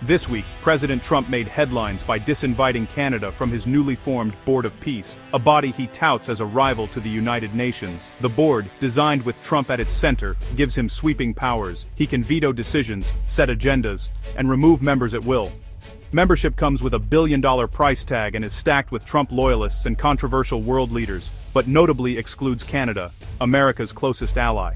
This week, President Trump made headlines by disinviting Canada from his newly formed Board of Peace, a body he touts as a rival to the United Nations. The board, designed with Trump at its center, gives him sweeping powers. He can veto decisions, set agendas, and remove members at will. Membership comes with a billion-dollar price tag and is stacked with Trump loyalists and controversial world leaders, but notably excludes Canada, America's closest ally.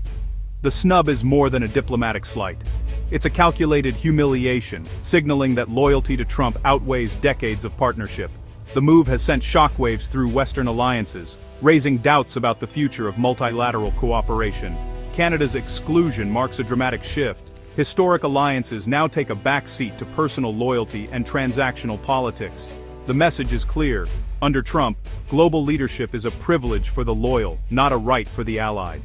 The snub is more than a diplomatic slight. It's a calculated humiliation, signaling that loyalty to Trump outweighs decades of partnership. The move has sent shockwaves through Western alliances, raising doubts about the future of multilateral cooperation. Canada's exclusion marks a dramatic shift. Historic alliances now take a backseat to personal loyalty and transactional politics. The message is clear. Under Trump, global leadership is a privilege for the loyal, not a right for the allied.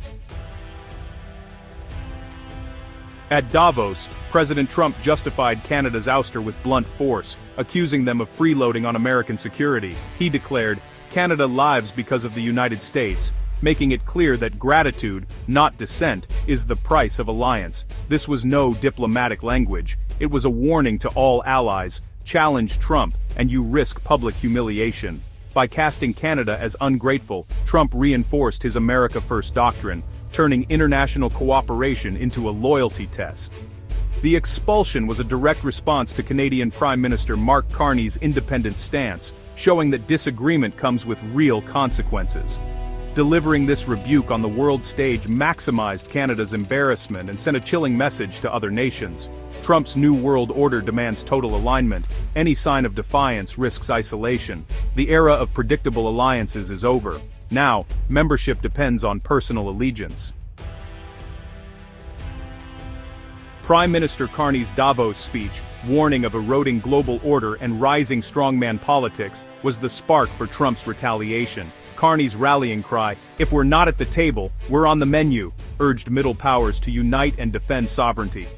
At Davos, President Trump justified Canada's ouster with blunt force, accusing them of freeloading on American security. He declared, "Canada lives because of the United States," making it clear that gratitude, not dissent, is the price of alliance. This was no diplomatic language. It was a warning to all allies: challenge Trump, and you risk public humiliation. By casting Canada as ungrateful, Trump reinforced his America First doctrine, turning international cooperation into a loyalty test. The expulsion was a direct response to Canadian Prime Minister Mark Carney's independent stance, showing that disagreement comes with real consequences. Delivering this rebuke on the world stage maximized Canada's embarrassment and sent a chilling message to other nations. Trump's new world order demands total alignment. Any sign of defiance risks isolation. The era of predictable alliances is over. Now, membership depends on personal allegiance. Prime Minister Carney's Davos speech, warning of eroding global order and rising strongman politics, was the spark for Trump's retaliation. Carney's rallying cry, "If we're not at the table, we're on the menu," urged middle powers to unite and defend sovereignty.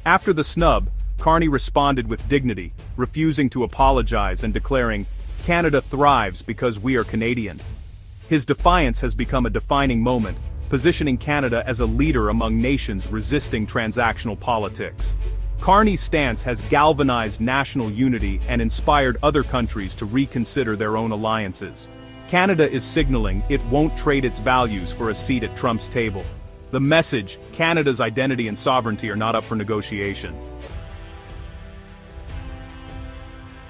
After the snub, Carney responded with dignity, refusing to apologize and declaring, "Canada thrives because we are Canadian." His defiance has become a defining moment, positioning Canada as a leader among nations resisting transactional politics. Carney's stance has galvanized national unity and inspired other countries to reconsider their own alliances. Canada is signaling it won't trade its values for a seat at Trump's table. The message, Canada's identity and sovereignty are not up for negotiation.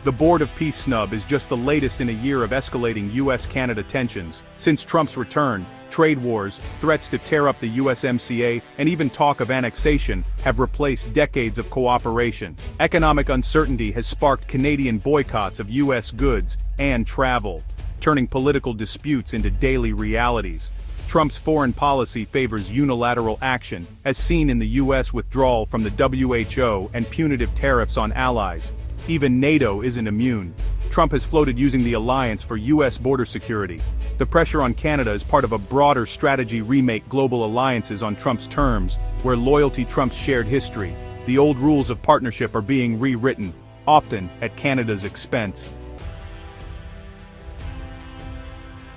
The Board of Peace snub is just the latest in a year of escalating US-Canada tensions. Since Trump's return, trade wars, threats to tear up the USMCA, and even talk of annexation have replaced decades of cooperation. Economic uncertainty has sparked Canadian boycotts of US goods and travel, turning political disputes into daily realities. Trump's foreign policy favors unilateral action, as seen in the US withdrawal from the WHO and punitive tariffs on allies. Even NATO isn't immune. Trump has floated using the alliance for US border security. The pressure on Canada is part of a broader strategy: remake global alliances on Trump's terms, where loyalty trumps shared history. The old rules of partnership are being rewritten, often at Canada's expense.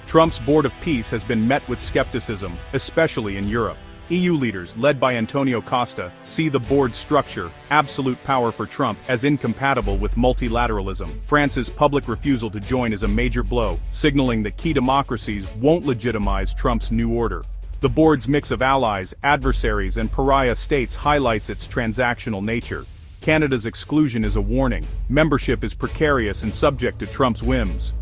Trump's Board of Peace has been met with skepticism, especially in Europe. EU leaders, led by Antonio Costa, see the board's structure, absolute power for Trump, as incompatible with multilateralism. France's public refusal to join is a major blow, signaling that key democracies won't legitimize Trump's new order. The board's mix of allies, adversaries, and pariah states highlights its transactional nature. Canada's exclusion is a warning. Membership is precarious and subject to Trump's whims.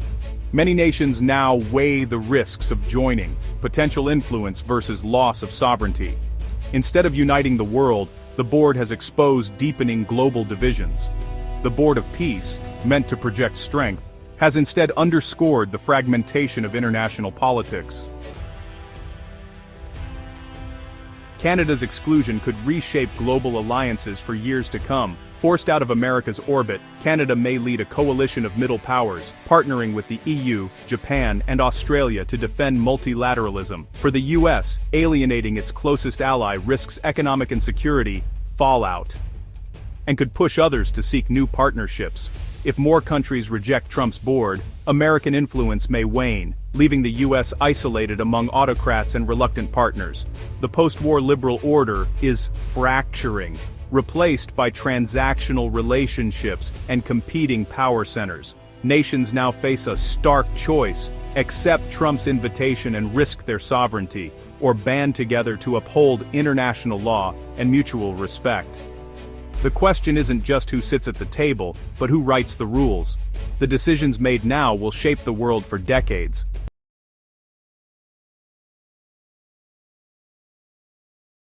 Many nations now weigh the risks of joining, potential influence versus loss of sovereignty. Instead of uniting the world, the board has exposed deepening global divisions. The Board of Peace, meant to project strength, has instead underscored the fragmentation of international politics. Canada's exclusion could reshape global alliances for years to come. Forced out of America's orbit, Canada may lead a coalition of middle powers, partnering with the EU, Japan, and Australia to defend multilateralism. For the US, alienating its closest ally risks economic insecurity, fallout, and could push others to seek new partnerships. If more countries reject Trump's board, American influence may wane, leaving the US isolated among autocrats and reluctant partners. The post-war liberal order is fracturing. replaced by transactional relationships and competing power centers. Nations now face a stark choice: accept Trump's invitation and risk their sovereignty, or band together to uphold international law and mutual respect. The question isn't just who sits at the table, but who writes the rules. The decisions made now will shape the world for decades.